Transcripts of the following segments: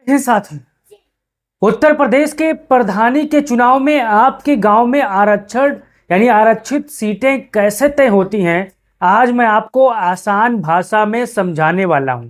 हे साथी, उत्तर प्रदेश के प्रधानी के चुनाव में आपके गांव में आरक्षण यानी आरक्षित सीटें कैसे तय होती हैं, आज मैं आपको आसान भाषा में समझाने वाला हूं।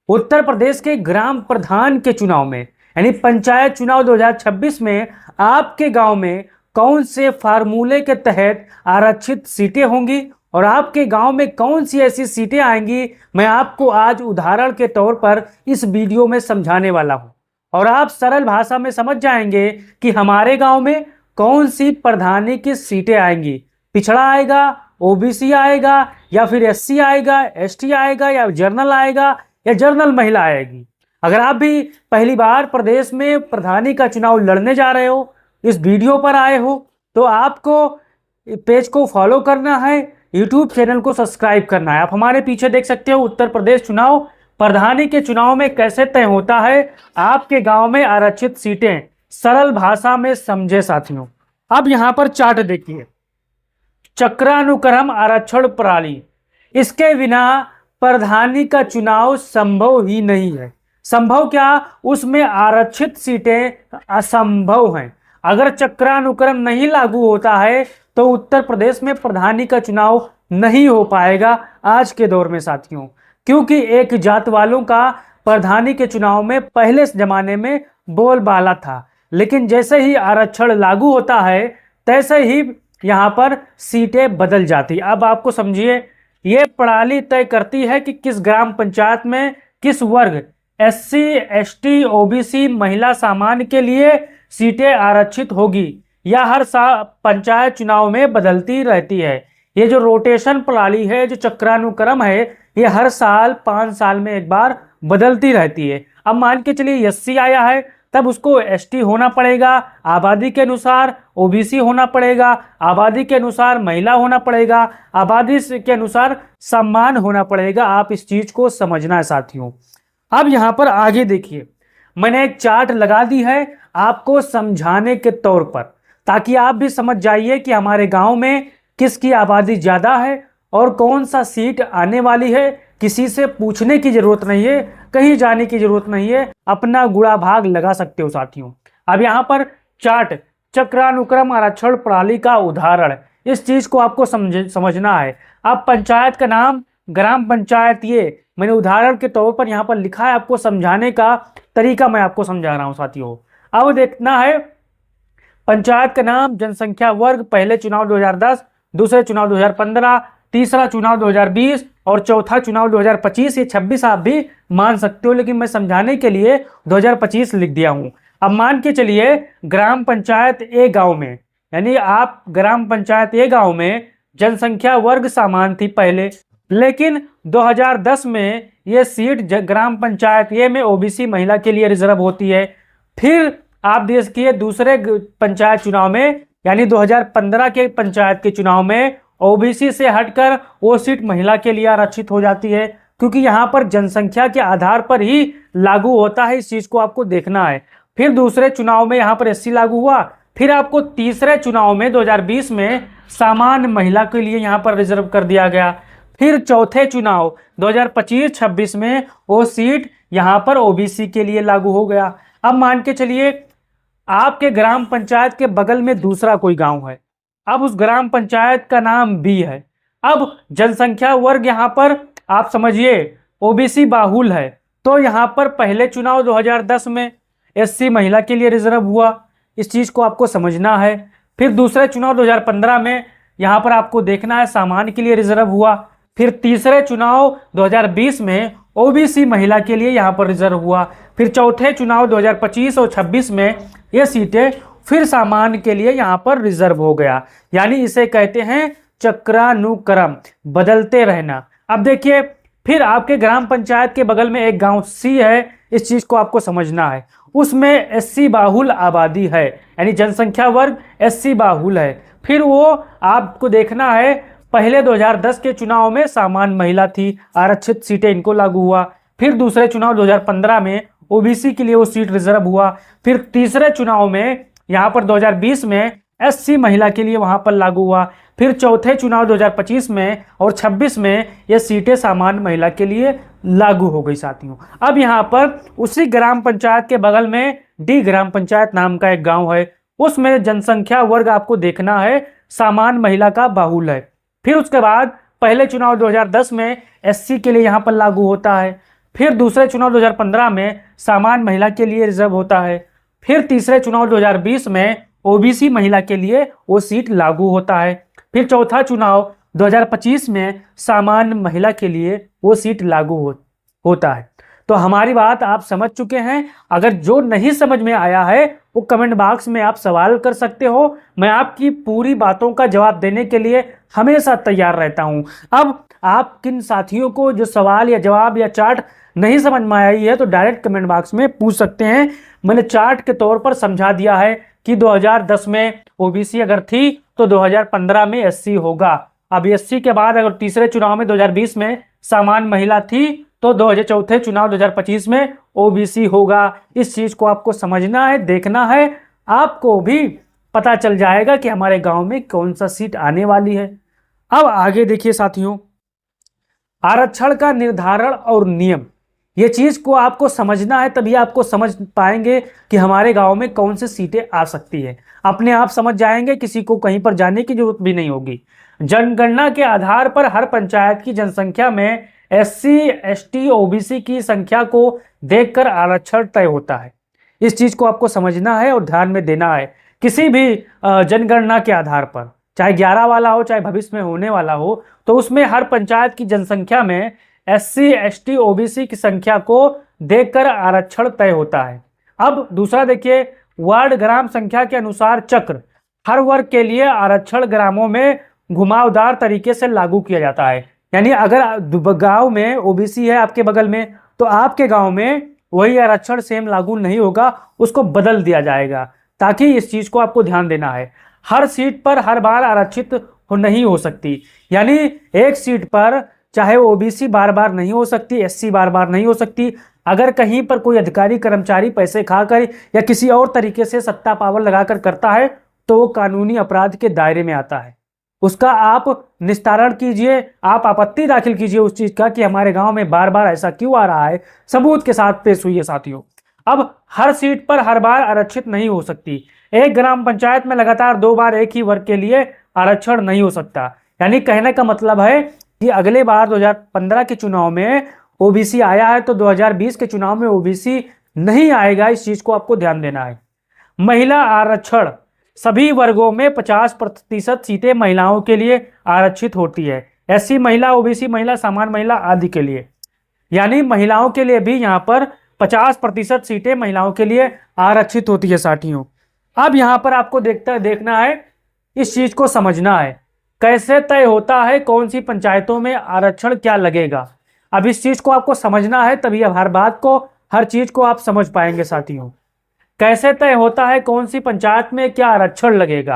उत्तर प्रदेश के ग्राम प्रधान के चुनाव में यानी पंचायत चुनाव 2026 में आपके गांव में कौन से फार्मूले के तहत आरक्षित सीटें होंगी और आपके गांव में कौन सी ऐसी सीटें आएंगी, मैं आपको आज उदाहरण के तौर पर इस वीडियो में समझाने वाला हूं और आप सरल भाषा में समझ जाएंगे कि हमारे गांव में कौन सी प्रधानी की सीटें आएंगी। पिछड़ा आएगा, ओबीसी आएगा, या फिर एससी आएगा, एसटी आएगा, या जर्नल आएगा, या जर्नल महिला आएगी। अगर आप भी पहली बार प्रदेश में प्रधानी का चुनाव लड़ने जा रहे हो, इस वीडियो पर आए हो, तो आपको पेज को फॉलो करना है, यूट्यूब चैनल को सब्सक्राइब करना है। आप हमारे पीछे देख सकते हो उत्तर प्रदेश चुनाव प्रधानी के चुनाव में कैसे तय होता है आपके गांव में आरक्षित सीटें, सरल भाषा में समझे साथियों। अब यहां पर चार्ट देखिए, चक्रानुक्रम आरक्षण प्रणाली, इसके बिना प्रधानी का चुनाव संभव ही नहीं है। संभव क्या, उसमें आरक्षित सीटें असंभव हैं। अगर चक्रानुक्रम नहीं लागू होता है तो उत्तर प्रदेश में प्रधानी का चुनाव नहीं हो पाएगा आज के दौर में साथियों, क्योंकि एक जात वालों का प्रधानी के चुनाव में पहले जमाने में बोलबाला था, लेकिन जैसे ही आरक्षण लागू होता है तैसे ही यहाँ पर सीटें बदल जाती। अब आपको समझिए, ये प्रणाली तय करती है कि किस ग्राम पंचायत में किस वर्ग एससी, एसटी, ओबीसी, महिला सामान्य के लिए सीटें आरक्षित होगी। यह हर साल पंचायत चुनाव में बदलती रहती है। ये जो रोटेशन प्रणाली है, जो चक्रानुक्रम है, ये हर साल 5 साल में एक बार बदलती रहती है। अब मान के चलिए एससी आया है, तब उसको एसटी होना पड़ेगा, आबादी के अनुसार ओबीसी होना पड़ेगा, आबादी के अनुसार महिला होना पड़ेगा, आबादी के अनुसार सम्मान होना पड़ेगा। आप इस चीज को समझना है साथियों। अब यहाँ पर आगे देखिए, मैंने एक चार्ट लगा दी है आपको समझाने के तौर पर, ताकि आप भी समझ जाइए कि हमारे गांव में किसकी आबादी ज़्यादा है और कौन सा सीट आने वाली है। किसी से पूछने की जरूरत नहीं है, कहीं जाने की जरूरत नहीं है, अपना गुणा भाग लगा सकते हो साथियों। अब यहाँ पर चार्ट चक्रानुक्रम आरक्षण प्रणाली का उदाहरण, इस चीज को आपको समझना है। अब पंचायत का नाम ग्राम पंचायत, ये मैंने उदाहरण के तौर पर यहाँ पर लिखा है, आपको समझाने का तरीका मैं आपको समझा रहा हूँ साथियों। अब देखना है, पंचायत का नाम, जनसंख्या वर्ग, पहले चुनाव 2010, दूसरे चुनाव 2015, तीसरा चुनाव 2020 और चौथा चुनाव 2025। ये 26 आप भी मान सकते हो, लेकिन मैं समझाने के लिए 2025 लिख दिया हूं। अब मान के चलिए ग्राम पंचायत ए गांव में, यानी आप ग्राम पंचायत ए गांव में जनसंख्या वर्ग समान थी पहले, लेकिन 2010 में ये सीट ग्राम पंचायत ए में ओबीसी महिला के लिए रिजर्व होती है। फिर आप देखिए दूसरे पंचायत चुनाव में, यानी 2015 के पंचायत के चुनाव में ओबीसी से हटकर वो सीट महिला के लिए आरक्षित हो जाती है, क्योंकि यहाँ पर जनसंख्या के आधार पर ही लागू होता है। इस चीज को आपको देखना है। फिर दूसरे चुनाव में यहाँ पर एससी लागू हुआ। फिर आपको तीसरे चुनाव में 2020 में सामान्य महिला के लिए यहाँ पर रिजर्व कर दिया गया। फिर चौथे चुनाव 2025-26 में वो सीट यहाँ पर ओबीसी के लिए लागू हो गया। अब मान के चलिए आपके ग्राम पंचायत के बगल में दूसरा कोई गांव है, अब उस ग्राम पंचायत का नाम बी है। अब जनसंख्या वर्ग यहाँ पर आप समझिए ओबीसी बाहुल है, तो यहाँ पर पहले चुनाव 2010 में एससी महिला के लिए रिजर्व हुआ। इस चीज को आपको समझना है। फिर दूसरे चुनाव 2015 में यहाँ पर आपको देखना है सामान्य के लिए रिजर्व हुआ। फिर तीसरे चुनाव 2020 में ओबीसी महिला के लिए यहाँ पर रिजर्व हुआ। फिर चौथे चुनाव 2025 और 26 में ये सीटें फिर सामान्य के लिए यहाँ पर रिजर्व हो गया। यानी इसे कहते हैं चक्रानुक्रम, बदलते रहना। अब देखिए, फिर आपके ग्राम पंचायत के बगल में एक गांव सी है, इस चीज को आपको समझना है। उसमें एससी बाहुल आबादी है, यानी जनसंख्या वर्ग एससी बाहुल है। फिर वो आपको देखना है, पहले 2010 के चुनाव में सामान्य महिला थी, आरक्षित सीटें इनको लागू हुआ। फिर दूसरे चुनाव 2015 में ओबीसी के लिए वो सीट रिजर्व हुआ। फिर तीसरे चुनाव में यहाँ पर 2020 में एससी महिला के लिए वहां पर लागू हुआ। फिर चौथे चुनाव 2025 में और 26 में ये सीटें सामान्य महिला के लिए लागू हो गई साथियों। अब यहाँ पर उसी ग्राम पंचायत के बगल में डी ग्राम पंचायत नाम का एक गांव है, उसमें जनसंख्या वर्ग आपको देखना है सामान्य महिला का बाहुल है। फिर उसके बाद पहले चुनाव 2010 में एससी के लिए यहाँ पर लागू होता है। फिर दूसरे चुनाव 2015 में सामान्य महिला के लिए रिजर्व होता है। फिर तीसरे चुनाव 2020 में ओबीसी महिला के लिए वो सीट लागू होता है। फिर चौथा चुनाव 2025 में सामान्य महिला के लिए वो सीट लागू होता है। तो हमारी बात आप समझ चुके हैं। अगर जो नहीं समझ में आया है वो कमेंट बॉक्स में आप सवाल कर सकते हो, मैं आपकी पूरी बातों का जवाब देने के लिए हमेशा तैयार रहता हूं। अब आप किन साथियों को जो सवाल या जवाब या चार्ट नहीं समझ में आई है तो डायरेक्ट कमेंट बॉक्स में पूछ सकते हैं। मैंने चार्ट के तौर पर समझा दिया है कि 2010 में ओबीसी अगर थी तो 2015 में एससी होगा। अब एससी के बाद अगर तीसरे चुनाव में 2020 में सामान्य महिला थी तो 2004 चुनाव 2025 में ओबीसी होगा। इस चीज को आपको समझना है, देखना है, आपको भी पता चल जाएगा कि हमारे गांव में कौन सा सीट आने वाली है। अब आगे देखिए साथियों, आरक्षण का निर्धारण और नियम, ये चीज को आपको समझना है, तभी आपको समझ पाएंगे कि हमारे गांव में कौन सी सीटें आ सकती है। अपने आप समझ जाएंगे, किसी को कहीं पर जाने की जरूरत भी नहीं होगी। जनगणना के आधार पर हर पंचायत की जनसंख्या में एससी एसटी ओबीसी की संख्या को देखकर आरक्षण तय होता है। इस चीज को आपको समझना है और ध्यान में देना है। किसी भी जनगणना के आधार पर, चाहे 11 वाला हो चाहे भविष्य में होने वाला हो, तो उसमें हर पंचायत की जनसंख्या में एससी एसटी ओबीसी की संख्या को देखकर आरक्षण तय होता है। अब दूसरा देखिए, वार्ड ग्राम संख्या के अनुसार चक्र हर वर्ग के लिए आरक्षण ग्रामों में घुमावदार तरीके से लागू किया जाता है। यानी अगर गांव में ओबीसी है आपके बगल में, तो आपके गांव में वही आरक्षण सेम लागू नहीं होगा, उसको बदल दिया जाएगा। ताकि इस चीज को आपको ध्यान देना है, हर सीट पर हर बार आरक्षित नहीं हो सकती। यानी एक सीट पर चाहे ओबीसी बार बार नहीं हो सकती, एससी बार बार नहीं हो सकती। अगर कहीं पर कोई अधिकारी कर्मचारी पैसे खाकर या किसी और तरीके से सत्ता पावर लगाकर करता है तो वो कानूनी अपराध के दायरे में आता है। उसका आप निस्तारण कीजिए, आप आपत्ति दाखिल कीजिए उस चीज का कि हमारे गांव में बार बार ऐसा क्यों आ रहा है, सबूत के साथ पेश हुई है साथियों। अब हर सीट पर हर बार आरक्षित नहीं हो सकती। एक ग्राम पंचायत में लगातार 2 बार एक ही वर्ग के लिए आरक्षण नहीं हो सकता। यानी कहने का मतलब है कि अगले बार 2015 के चुनाव में ओबीसी आया है तो 2020 के चुनाव में ओबीसी नहीं आएगा। इस चीज को आपको ध्यान देना है। महिला आरक्षण, सभी वर्गों में 50% सीटें महिलाओं के लिए आरक्षित होती है। एससी महिला, ओबीसी महिला, सामान्य महिला आदि के लिए। यानी महिलाओं के लिए भी यहाँ पर 50% सीटें महिलाओं के लिए आरक्षित होती है साथियों। अब यहाँ पर आपको देखना है, इस चीज को समझना है, कैसे तय होता है कौन सी पंचायतों में आरक्षण क्या लगेगा। अब इस चीज को आपको समझना है, तभी अब हर बात को, हर चीज को आप समझ पाएंगे साथियों। कैसे तय होता है कौन सी पंचायत में क्या आरक्षण लगेगा।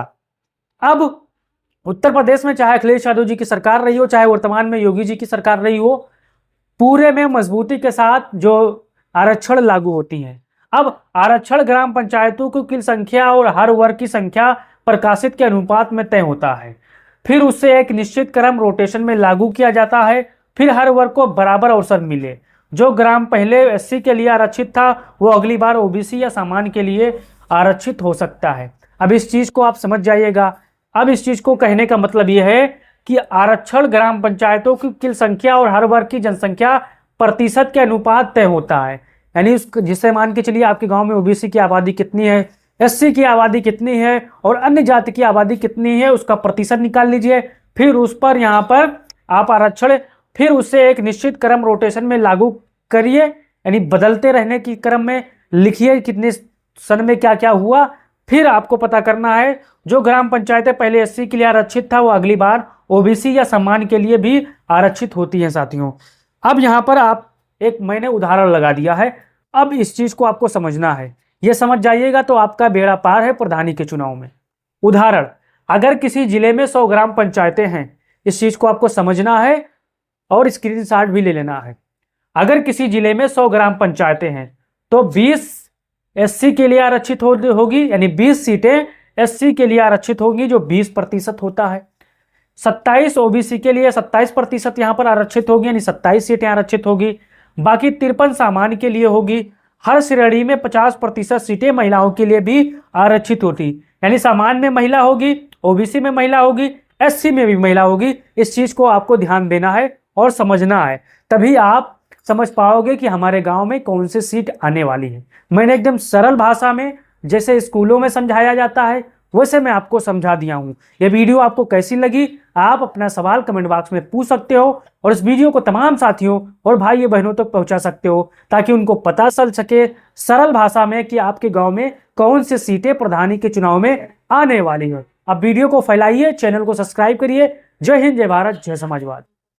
अब उत्तर प्रदेश में चाहे अखिलेश यादव जी की सरकार रही हो, चाहे वर्तमान में योगी जी की सरकार रही हो, पूरे में मजबूती के साथ जो आरक्षण लागू होती है। अब आरक्षण ग्राम पंचायतों की कुल संख्या और हर वर्ग की संख्या प्रकाशित के अनुपात में तय होता है। फिर उससे एक निश्चित क्रम रोटेशन में लागू किया जाता है। फिर हर वर्ग को बराबर अवसर मिले। जो ग्राम पहले एससी के लिए आरक्षित था वो अगली बार ओबीसी या सामान्य के लिए आरक्षित हो सकता है। अब इस चीज को आप समझ जाइएगा। अब इस चीज को कहने का मतलब यह है कि आरक्षण ग्राम पंचायतों की कुल संख्या और हर वर्ग की जनसंख्या प्रतिशत के अनुपात तय होता है। यानी जिससे मान के चलिए आपके गांव में ओबीसी की आबादी कितनी है, एससी की आबादी कितनी है और अन्य जाति की आबादी कितनी है, उसका प्रतिशत निकाल लीजिए। फिर उस पर यहाँ पर आप आरक्षण, फिर उससे एक निश्चित क्रम रोटेशन में लागू करिए। यानी बदलते रहने की क्रम में लिखिए कितने सन में क्या क्या हुआ। फिर आपको पता करना है जो ग्राम पंचायतें पहले एससी के लिए आरक्षित था वो अगली बार ओबीसी या सामान्य के लिए भी आरक्षित होती हैं साथियों। अब यहाँ पर आप एक मैंने उदाहरण लगा दिया है। अब इस चीज को आपको समझना है, ये समझ जाइएगा तो आपका बेड़ा पार है प्रधानी के चुनाव में। उदाहरण, अगर किसी जिले में 100 ग्राम पंचायतें हैं, इस चीज को आपको समझना है और स्क्रीनशॉट भी ले लेना है। अगर किसी जिले में 100 ग्राम पंचायतें हैं तो 20 एससी के लिए आरक्षित होगी, यानी 20 सीटें SC के लिए आरक्षित होगी जो 20% होता है। 27 OBC के लिए 27% यहाँ पर आरक्षित होगी, यानी 27 सीटें आरक्षित होगी। बाकी 53 सामान्य के लिए होगी। हर श्रेणी में 50% सीटें महिलाओं के लिए भी आरक्षित होती, यानी सामान्य में महिला होगी, OBC में महिला होगी, SC में भी महिला होगी। इस चीज को आपको ध्यान देना है और समझना है, तभी आप समझ पाओगे कि हमारे गांव में कौन सी सीट आने वाली है। मैंने एकदम सरल भाषा में, जैसे स्कूलों में समझाया जाता है, वैसे मैं आपको समझा दिया हूं। यह वीडियो आपको कैसी लगी, आप अपना सवाल कमेंट बॉक्स में पूछ सकते हो और इस वीडियो को तमाम साथियों और भाई बहनों तक पहुंचा सकते हो, ताकि उनको पता चल सके सरल भाषा में कि आपके गांव में कौन सी सीटें प्रधानी के चुनाव में आने वाली है। अब वीडियो को फैलाइए, चैनल को सब्सक्राइब करिए। जय हिंद, जय भारत, जय समाजवाद।